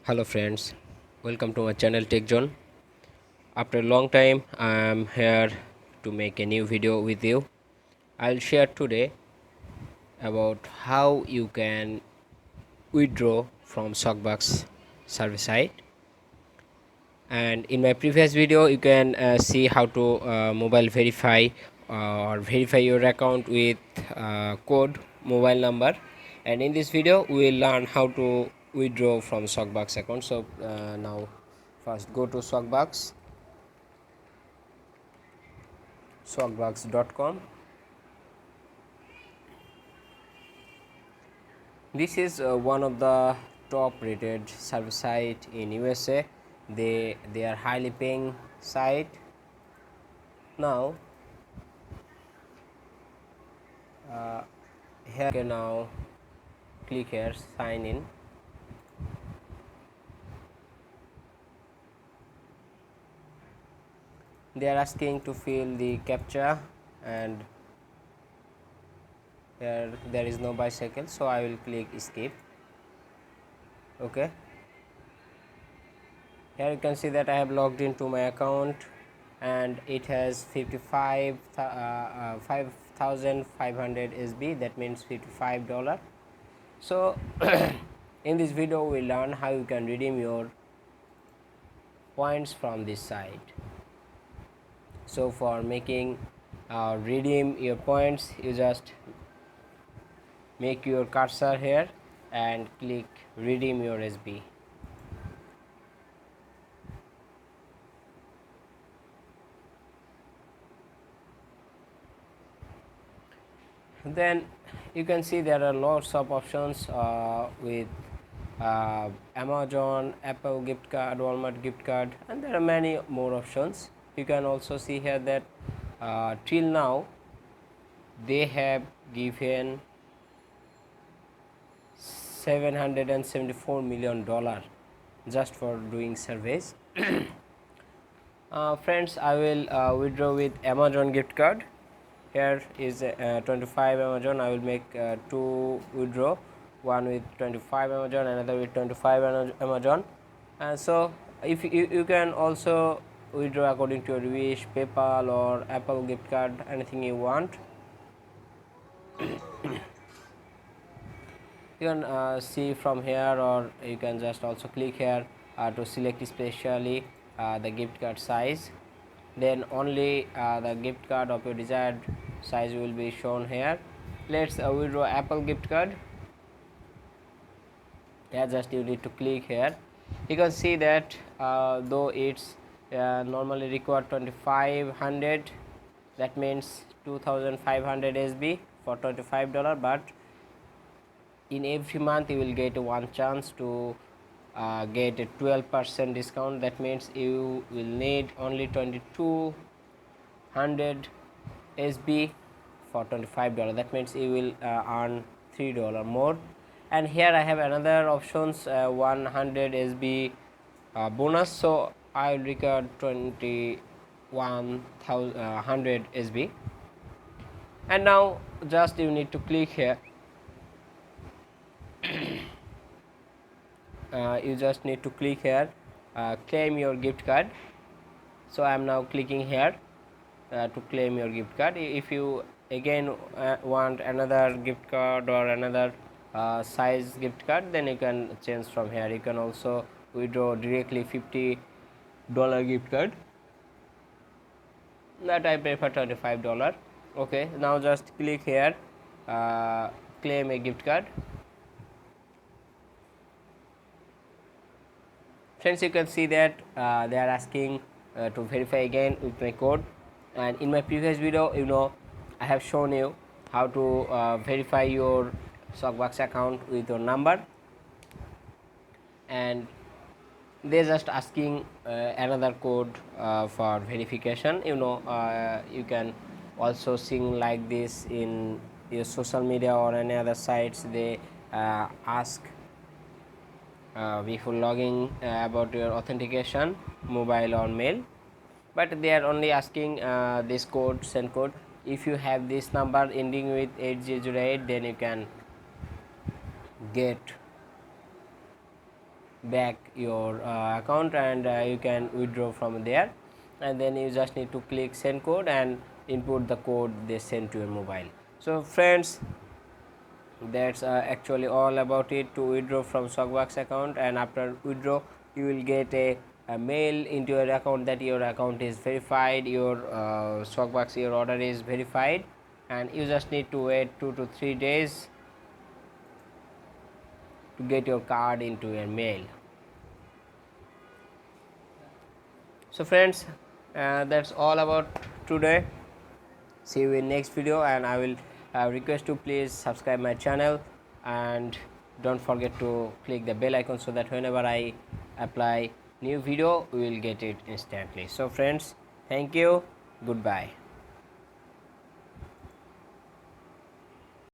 Hello friends, welcome to my channel Tech Zone. After a long time, I am here to make a new video with you. I'll share today about how you can withdraw from swagbucks service site. And in my previous video, you can see how to mobile verify or verify your account with code mobile number. And in this video, we will learn how to withdraw from swagbucks account. So now, first go to swagbucks.com. This is one of the top rated service site in USA. They are highly paying site. Now here you can now click here sign in. They are asking to fill the captcha, and here there is no bicycle, so I will click skip. Okay, here you can see that I have logged into my account and it has 5,500 SB, that means $55. So in this video we learn how you can redeem your points from this site. So for making redeem your points, you just make your cursor here and click redeem your SB. Then you can see there are lots of options with Amazon, Apple gift card, Walmart gift card, and there are many more options. You can also see here that till now they have given $774 million just for doing surveys. Friends, I will withdraw with Amazon gift card. Here is 25 Amazon. I will make two withdraw, one with 25 Amazon, another with 25 Amazon. And so if you can also withdraw according to your wish, PayPal or Apple gift card, anything you want. You can see from here, or you can just also click here to select especially the gift card size. Then only the gift card of your desired size will be shown here. Let's withdraw Apple gift card. Yeah, just you need to click here. You can see that though it's normally required 2500, that means 2500 SB for $25, but in every month you will get one chance to get a 12% discount. That means you will need only 2200 SB for $25. That means you will earn $3 more. And here I have another options, 100 SB bonus, so I will record 2100 SB. And now just you need to click here. You just need to click here, claim your gift card. So I am now clicking here to claim your gift card. If you again want another gift card or another size gift card, then you can change from here. You can also withdraw directly $50 gift card, that I prefer $25. Okay, now just click here, claim a gift card. Friends, you can see that they are asking to verify again with my code. And in my previous video, I have shown you how to verify your swagbucks account with your number, and they're just asking another code for verification. You can also sing like this in your social media or any other sites. They ask before logging about your authentication, mobile or mail, but they are only asking this code, send code. If you have this number ending with 8008, then you can get back your account, and you can withdraw from there. And then you just need to click send code and input the code they send to your mobile. So friends, that's actually all about it to withdraw from swagbucks account. And after withdraw, you will get a mail into your account that your account is verified, your swagbucks, your order is verified, and you just need to wait 2 to 3 days to get your card into your mail. So friends, that's all about today. See you in next video, and I will request to please subscribe my channel, and don't forget to click the bell icon so that whenever I apply new video, we will get it instantly. So friends, thank you, goodbye.